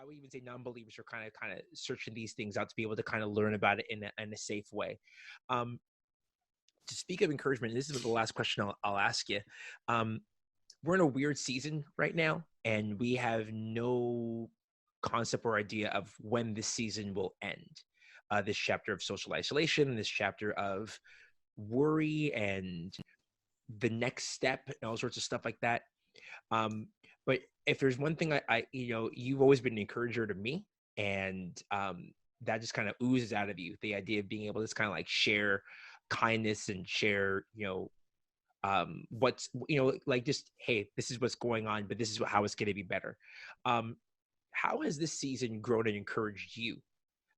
I would even say non-believers are kind of searching these things out to be able to kind of learn about it in a safe way. Um, to speak of encouragement, this is the last question I'll ask you. Um, we're in a weird season right now, and we have no concept or idea of when this season will end. This chapter of social isolation, this chapter of worry, and the next step, and all sorts of stuff like that. Um, but if there's one thing you've always been an encourager to me, and that just kind of oozes out of you, the idea of being able to just kind of like share kindness and share, what's, like just, hey, this is what's going on, but this is how it's going to be better. Um, how has this season grown and encouraged you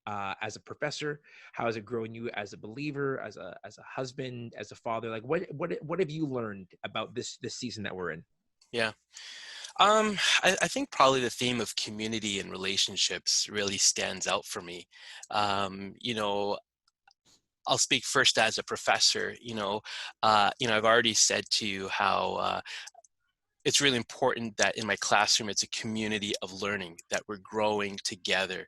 as a professor? How has it grown you as a believer, as a husband, as a father? Like what have you learned about this season that we're in? Yeah. I think probably the theme of community and relationships really stands out for me. You know, I'll speak first as a professor. I've already said to you how it's really important that in my classroom it's a community of learning, that we're growing together,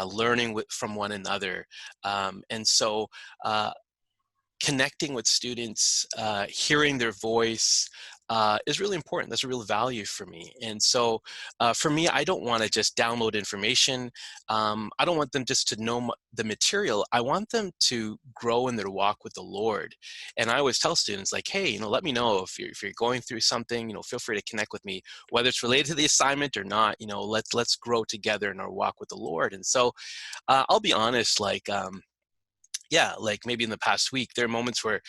learning from one another, and so. Connecting with students, hearing their voice is really important. That's a real value for me. And so for me, I don't want to just download information. I don't want them just to know the material. I want them to grow in their walk with the Lord. And I always tell students like, hey, let me know if you're going through something, feel free to connect with me, whether it's related to the assignment or not. Let's grow together in our walk with the Lord. And so I'll be honest, like maybe in the past week, there are moments where,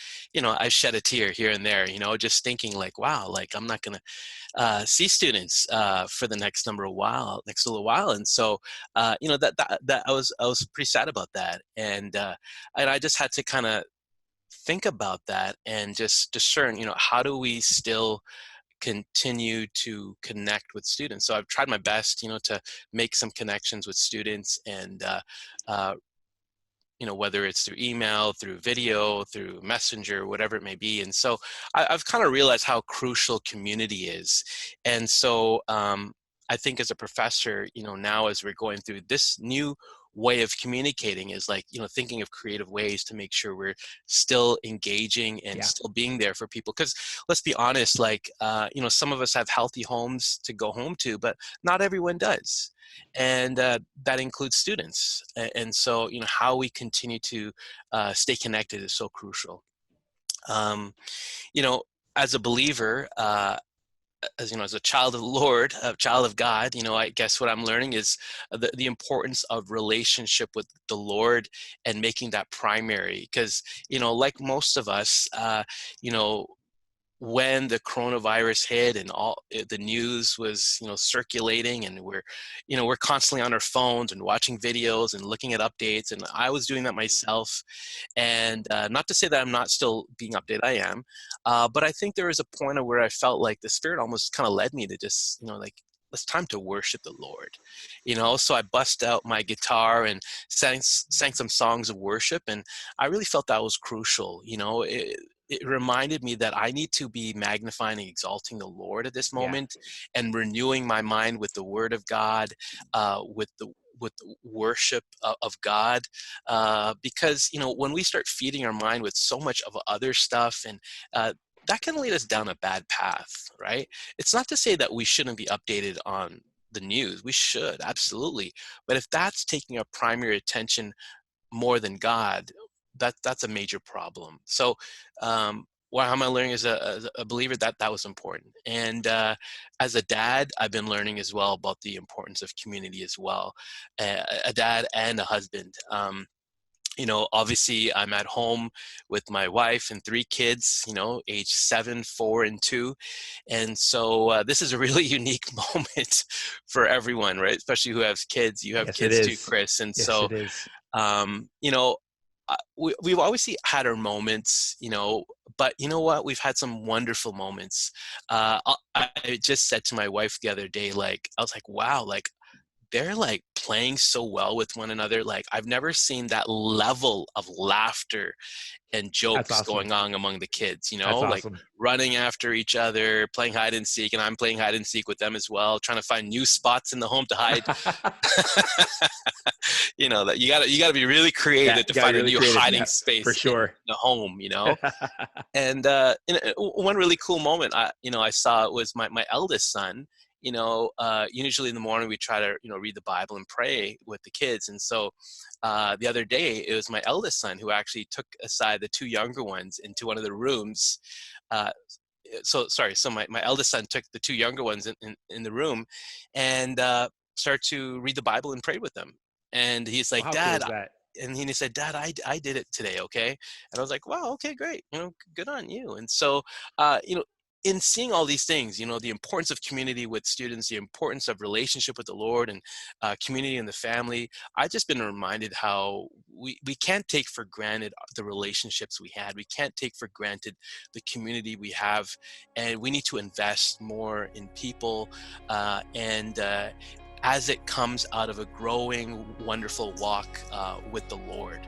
I've shed a tear here and there, just thinking like, wow, like I'm not going to see students for the next little while. And so, that I was pretty sad about that. And I just had to kind of think about that and just discern, how do we still continue to connect with students? So I've tried my best, to make some connections with students and, whether it's through email, through video, through messenger, whatever it may be. And so I've kind of realized how crucial community is. And so I think as a professor, now as we're going through this new way of communicating is like, thinking of creative ways to make sure we're still engaging and still being there for people. Because let's be honest, like, some of us have healthy homes to go home to, but not everyone does. And that includes students. And so, how we continue to stay connected is so crucial. You know, as a believer, as a child of the Lord, a child of God, I guess what I'm learning is the importance of relationship with the Lord and making that primary. Because, like most of us, when the coronavirus hit and all the news was, circulating, and we're constantly on our phones and watching videos and looking at updates. And I was doing that myself. And not to say that I'm not still being updated, I am. But I think there was a point where I felt like the Spirit almost kind of led me to just, like, it's time to worship the Lord, so I bust out my guitar and sang some songs of worship. And I really felt that was crucial. It reminded me that I need to be magnifying and exalting the Lord at this moment, and renewing my mind with the Word of God, with the worship of God, because when we start feeding our mind with so much of other stuff, and that can lead us down a bad path, right? It's not to say that we shouldn't be updated on the news. We should, absolutely. But if that's taking our primary attention more than God, that's a major problem. So how am I learning as a believer? That was important. And as a dad, I've been learning as well about the importance of community as well. A dad and a husband. Obviously I'm at home with my wife and 3 kids, age 7, 4, and 2. And so this is a really unique moment for everyone, right? Especially who has kids. You have kids too, Chris. And yes, so, it is. We've always had our moments, but you know what? We've had some wonderful moments. I just said to my wife the other day, like, I was like, wow, like, they're like playing so well with one another. Like, I've never seen that level of laughter and That's jokes awesome. going on among the kids, That's like awesome. running after each other, playing hide and seek, and I'm playing hide and seek with them as well, trying to find new spots in the home to hide. That you gotta be really Yeah, creative to you gotta be find a really new creative. hiding Yeah, for space in sure. the home. And one really cool moment I saw was my eldest son. Usually in the morning we try to read the Bible and pray with the kids, and so the other day it was my eldest son who actually took aside the two younger ones into one of the rooms. Uh, so my eldest son took the two younger ones in the room and started to read the Bible and prayed with them. And he's Well, like, how cool Dad, is that? and he said, Dad, I did it today, okay? And I was like, wow, okay, great, good on you. And so, in seeing all these things, the importance of community with students, the importance of relationship with the Lord, and community in the family, I've just been reminded how we can't take for granted the relationships we had. We can't take for granted the community we have, and we need to invest more in people, and as it comes out of a growing, wonderful walk with the Lord.